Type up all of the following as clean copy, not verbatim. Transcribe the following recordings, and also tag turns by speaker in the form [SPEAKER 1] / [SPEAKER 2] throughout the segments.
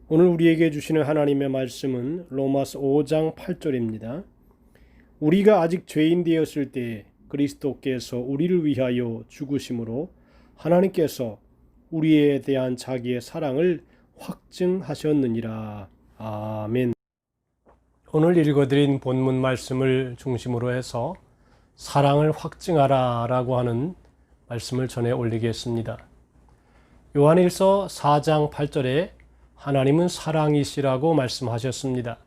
[SPEAKER 1] 오늘 우리에게 주시는 하나님의 말씀은 로마서 5장 8절입니다. 우리가 아직 죄인 되었을 때 그리스도께서 우리를 위하여 죽으심으로 하나님께서 우리에 대한 자기의 사랑을 확증하셨느니라. 아멘. 오늘 읽어드린 본문 말씀을 중심으로 해서 사랑을 확증하라 라고 하는 말씀을 전해 올리겠습니다. 요한일서 4장 8절에 하나님은 사랑이시라고 말씀하셨습니다.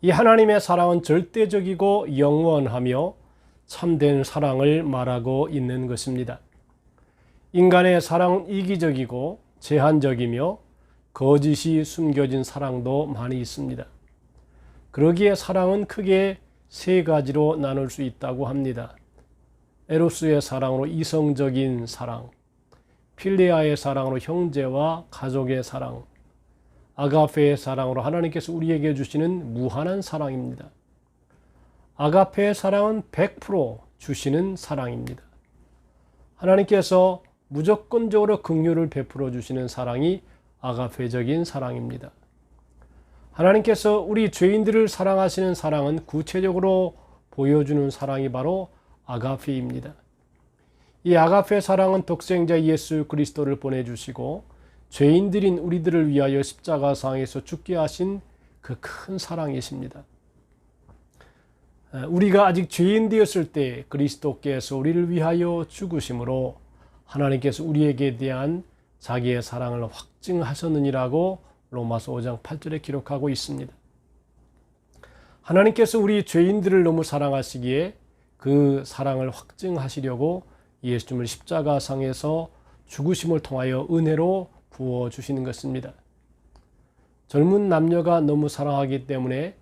[SPEAKER 1] 이 하나님의 사랑은 절대적이고 영원하며 참된 사랑을 말하고 있는 것입니다. 인간의 사랑은 이기적이고 제한적이며 거짓이 숨겨진 사랑도 많이 있습니다. 그러기에 사랑은 크게 세 가지로 나눌 수 있다고 합니다. 에로스의 사랑으로 이성적인 사랑, 필레아의 사랑으로 형제와 가족의 사랑, 아가페의 사랑으로 하나님께서 우리에게 주시는 무한한 사랑입니다. 아가페의 사랑은 100% 주시는 사랑입니다. 하나님께서 무조건적으로 긍휼을 베풀어 주시는 사랑이 아가페적인 사랑입니다. 하나님께서 우리 죄인들을 사랑하시는 사랑은 구체적으로 보여주는 사랑이 바로 아가페입니다. 이 아가페 사랑은 독생자 예수 그리스도를 보내주시고 죄인들인 우리들을 위하여 십자가상에서 죽게 하신 그 큰 사랑이십니다. 우리가 아직 죄인 되었을 때 그리스도께서 우리를 위하여 죽으심으로 하나님께서 우리에게 대한 자기의 사랑을 확증하셨느니라고 로마서 5장 8절에 기록하고 있습니다. 하나님께서 우리 죄인들을 너무 사랑하시기에 그 사랑을 확증하시려고 예수님을 십자가상에서 죽으심을 통하여 은혜로 부어주시는 것입니다. 젊은 남녀가 너무 사랑하기 때문에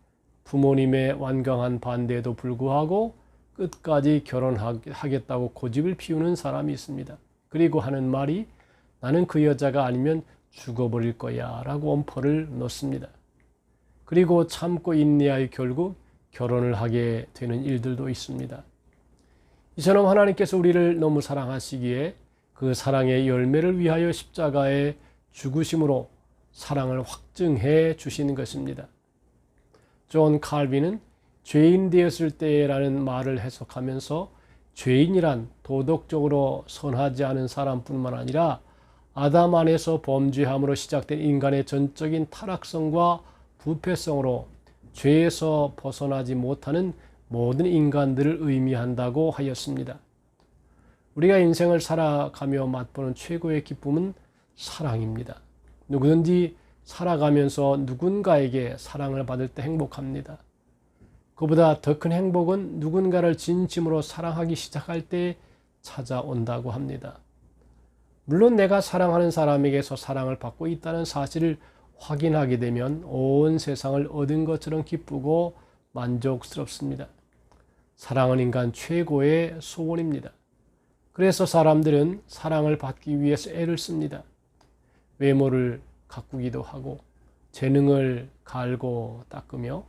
[SPEAKER 1] 부모님의 완강한 반대에도 불구하고 끝까지 결혼하겠다고 고집을 피우는 사람이 있습니다. 그리고 하는 말이 나는 그 여자가 아니면 죽어버릴 거야 라고 엄포를 놓습니다. 그리고 참고 인내하여 결국 결혼을 하게 되는 일들도 있습니다. 이처럼 하나님께서 우리를 너무 사랑하시기에 그 사랑의 열매를 위하여 십자가의 죽으심으로 사랑을 확증해 주시는 것입니다. 존 칼빈은 죄인 되었을 때라는 말을 해석하면서 죄인이란 도덕적으로 선하지 않은 사람뿐만 아니라 아담 안에서 범죄함으로 시작된 인간의 전적인 타락성과 부패성으로 죄에서 벗어나지 못하는 모든 인간들을 의미한다고 하였습니다. 우리가 인생을 살아가며 맛보는 최고의 기쁨은 사랑입니다. 누구든지 살아가면서 누군가에게 사랑을 받을 때 행복합니다. 그보다 더 큰 행복은 누군가를 진심으로 사랑하기 시작할 때 찾아온다고 합니다. 물론 내가 사랑하는 사람에게서 사랑을 받고 있다는 사실을 확인하게 되면 온 세상을 얻은 것처럼 기쁘고 만족스럽습니다. 사랑은 인간 최고의 소원입니다. 그래서 사람들은 사랑을 받기 위해서 애를 씁니다. 외모를 가꾸기도 하고 재능을 갈고 닦으며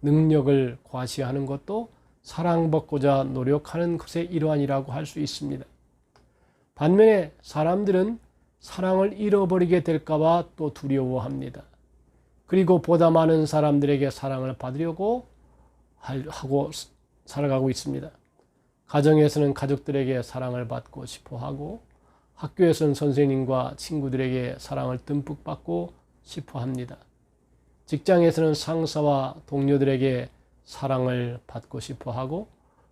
[SPEAKER 1] 능력을 과시하는 것도 사랑받고자 노력하는 것의 일환이라고 할 수 있습니다. 반면에 사람들은 사랑을 잃어버리게 될까 봐 또 두려워합니다. 그리고 보다 많은 사람들에게 사랑을 받으려고 하고 살아가고 있습니다. 가정에서는 가족들에게 사랑을 받고 싶어 하고 학교에서는 선생님과 친구들에게 사랑을 듬뿍 받고 싶어 합니다. 직장에서는 상사와 동료들에게 사랑을 받고 싶어 하고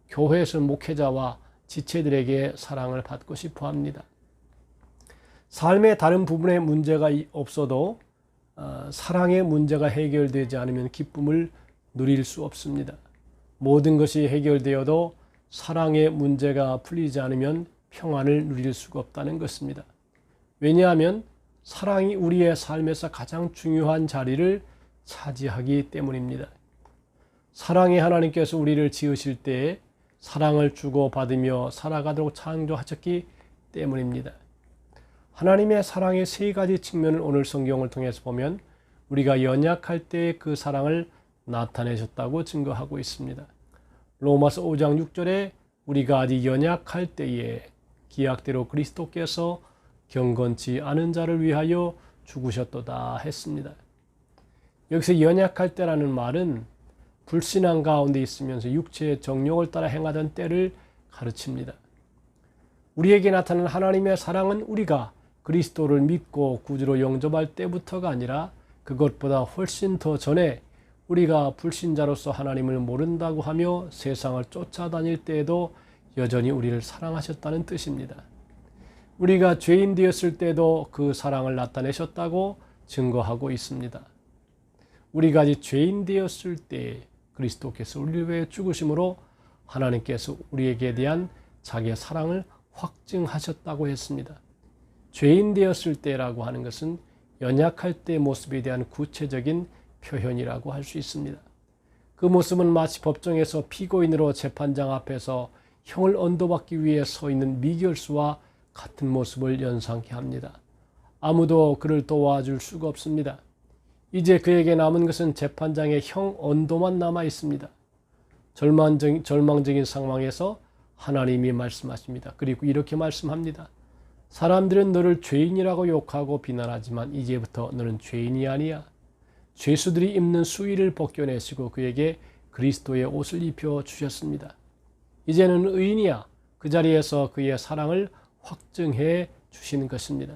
[SPEAKER 1] 교회에서는 목회자와 지체들에게 사랑을 받고 싶어 합니다. 삶의 다른 부분에 문제가 없어도 사랑의 문제가 해결되지 않으면 기쁨을 누릴 수 없습니다. 모든 것이 해결되어도 사랑의 문제가 풀리지 않으면 평안을 누릴 수가 없다는 것입니다. 왜냐하면 사랑이 우리의 삶에서 가장 중요한 자리를 차지하기 때문입니다. 사랑의 하나님께서 우리를 지으실 때에 사랑을 주고받으며 살아가도록 창조하셨기 때문입니다. 하나님의 사랑의 세 가지 측면을 오늘 성경을 통해서 보면 우리가 연약할 때의 그 사랑을 나타내셨다고 증거하고 있습니다. 로마서 5장 6절에 우리가 아직 연약할 때에 기약대로 그리스도께서 경건치 않은 자를 위하여 죽으셨도다 했습니다. 여기서 연약할 때라는 말은 불신앙 가운데 있으면서 육체의 정욕을 따라 행하던 때를 가르칩니다. 우리에게 나타난 하나님의 사랑은 우리가 그리스도를 믿고 구주로 영접할 때부터가 아니라 그것보다 훨씬 더 전에 우리가 불신자로서 하나님을 모른다고 하며 세상을 쫓아다닐 때에도 여전히 우리를 사랑하셨다는 뜻입니다. 우리가 죄인 되었을 때도 그 사랑을 나타내셨다고 증거하고 있습니다. 우리가 아직 죄인 되었을 때 그리스도께서 우리를 위해 죽으심으로 하나님께서 우리에게 대한 자기의 사랑을 확증하셨다고 했습니다. 죄인 되었을 때라고 하는 것은 연약할 때 모습에 대한 구체적인 표현이라고 할 수 있습니다. 그 모습은 마치 법정에서 피고인으로 재판장 앞에서 형을 언도받기 위해 서 있는 미결수와 같은 모습을 연상케 합니다. 아무도 그를 도와줄 수가 없습니다. 이제 그에게 남은 것은 재판장의 형 언도만 남아 있습니다. 절망적인 상황에서 하나님이 말씀하십니다. 그리고 이렇게 말씀합니다. 사람들은 너를 죄인이라고 욕하고 비난하지만 이제부터 너는 죄인이 아니야. 죄수들이 입는 수의를 벗겨내시고 그에게 그리스도의 옷을 입혀 주셨습니다. 이제는 의인이야. 그 자리에서 그의 사랑을 확증해 주시는 것입니다.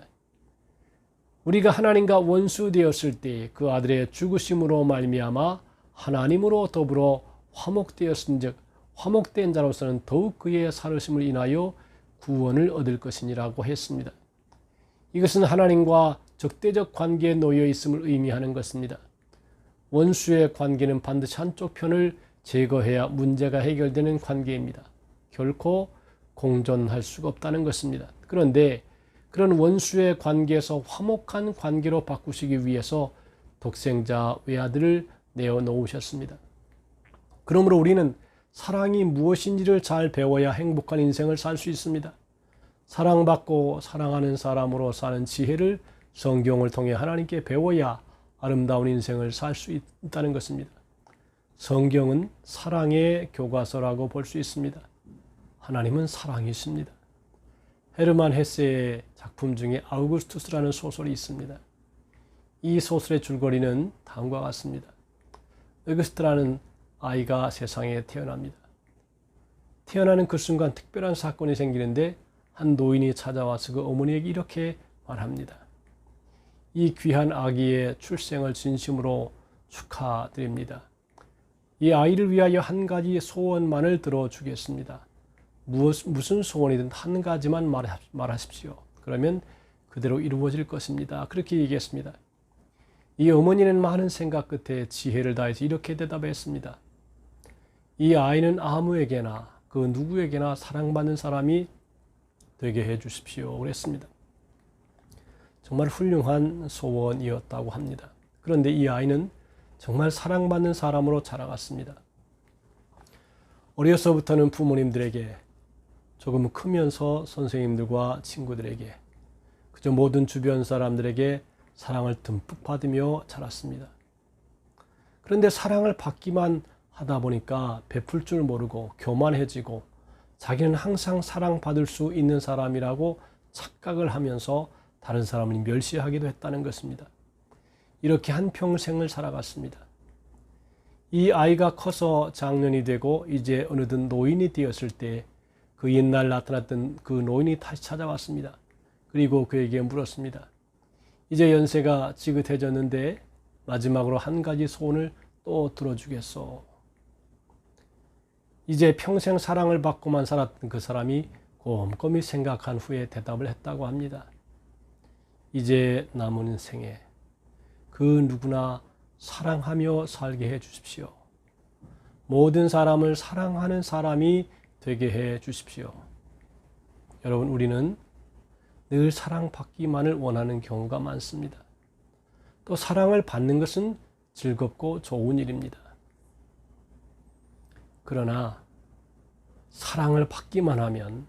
[SPEAKER 1] 우리가 하나님과 원수 되었을 때 그 아들의 죽으심으로 말미암아 하나님으로 더불어 화목되었은즉 화목된 자로서는 더욱 그의 살으심을 인하여 구원을 얻을 것이니라고 했습니다. 이것은 하나님과 적대적 관계에 놓여 있음을 의미하는 것입니다. 원수의 관계는 반드시 한쪽 편을 제거해야 문제가 해결되는 관계입니다. 결코 공존할 수가 없다는 것입니다. 그런데 그런 원수의 관계에서 화목한 관계로 바꾸시기 위해서 독생자 외아들을 내어놓으셨습니다. 그러므로 우리는 사랑이 무엇인지를 잘 배워야 행복한 인생을 살 수 있습니다. 사랑받고 사랑하는 사람으로 사는 지혜를 성경을 통해 하나님께 배워야 아름다운 인생을 살 수 있다는 것입니다. 성경은 사랑의 교과서라고 볼 수 있습니다. 하나님은 사랑이십니다. 헤르만 헤세의 작품 중에 아우구스투스라는 소설이 있습니다. 이 소설의 줄거리는 다음과 같습니다. 어거스트라는 아이가 세상에 태어납니다. 태어나는 그 순간 특별한 사건이 생기는데 한 노인이 찾아와서 그 어머니에게 이렇게 말합니다. 이 귀한 아기의 출생을 진심으로 축하드립니다. 이 아이를 위하여 한 가지 소원만을 들어주겠습니다. 무슨 소원이든 한 가지만 말하십시오. 그러면 그대로 이루어질 것입니다. 그렇게 얘기했습니다. 이 어머니는 많은 생각 끝에 지혜를 다해서 이렇게 대답했습니다. 이 아이는 아무에게나 그 누구에게나 사랑받는 사람이 되게 해 주십시오. 그랬습니다. 정말 훌륭한 소원이었다고 합니다. 그런데 이 아이는 정말 사랑받는 사람으로 자라갔습니다. 어려서부터는 부모님들에게, 조금 크면서 선생님들과 친구들에게, 그저 모든 주변 사람들에게 사랑을 듬뿍 받으며 자랐습니다. 그런데 사랑을 받기만 하다 보니까 베풀 줄 모르고 교만해지고 자기는 항상 사랑받을 수 있는 사람이라고 착각을 하면서 다른 사람을 멸시하기도 했다는 것입니다. 이렇게 한평생을 살아갔습니다. 이 아이가 커서 장년이 되고 이제 어느덧 노인이 되었을 때 그 옛날 나타났던 그 노인이 다시 찾아왔습니다. 그리고 그에게 물었습니다. 이제 연세가 지긋해졌는데 마지막으로 한 가지 소원을 또 들어주겠소. 이제 평생 사랑을 받고만 살았던 그 사람이 곰곰이 생각한 후에 대답을 했다고 합니다. 이제 남은 생에 그 누구나 사랑하며 살게 해 주십시오. 모든 사람을 사랑하는 사람이 되게 해 주십시오. 여러분, 우리는 늘 사랑받기만을 원하는 경우가 많습니다. 또 사랑을 받는 것은 즐겁고 좋은 일입니다. 그러나 사랑을 받기만 하면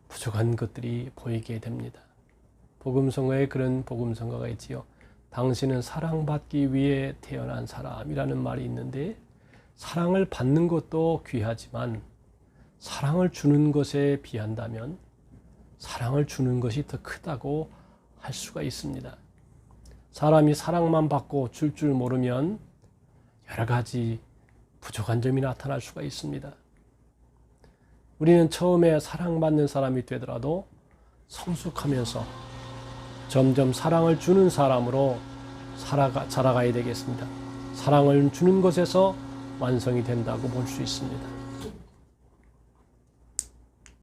[SPEAKER 1] 부족한 것들이 보이게 됩니다. 복음성가에 그런 복음성가가 있지요. 당신은 사랑받기 위해 태어난 사람이라는 말이 있는데, 사랑을 받는 것도 귀하지만 사랑을 주는 것에 비한다면 사랑을 주는 것이 더 크다고 할 수가 있습니다. 사람이 사랑만 받고 줄 모르면 여러 가지 부족한 점이 나타날 수가 있습니다. 우리는 처음에 사랑받는 사람이 되더라도 성숙하면서 점점 사랑을 주는 사람으로 자라가야 되겠습니다. 사랑을 주는 것에서 완성이 된다고 볼 수 있습니다.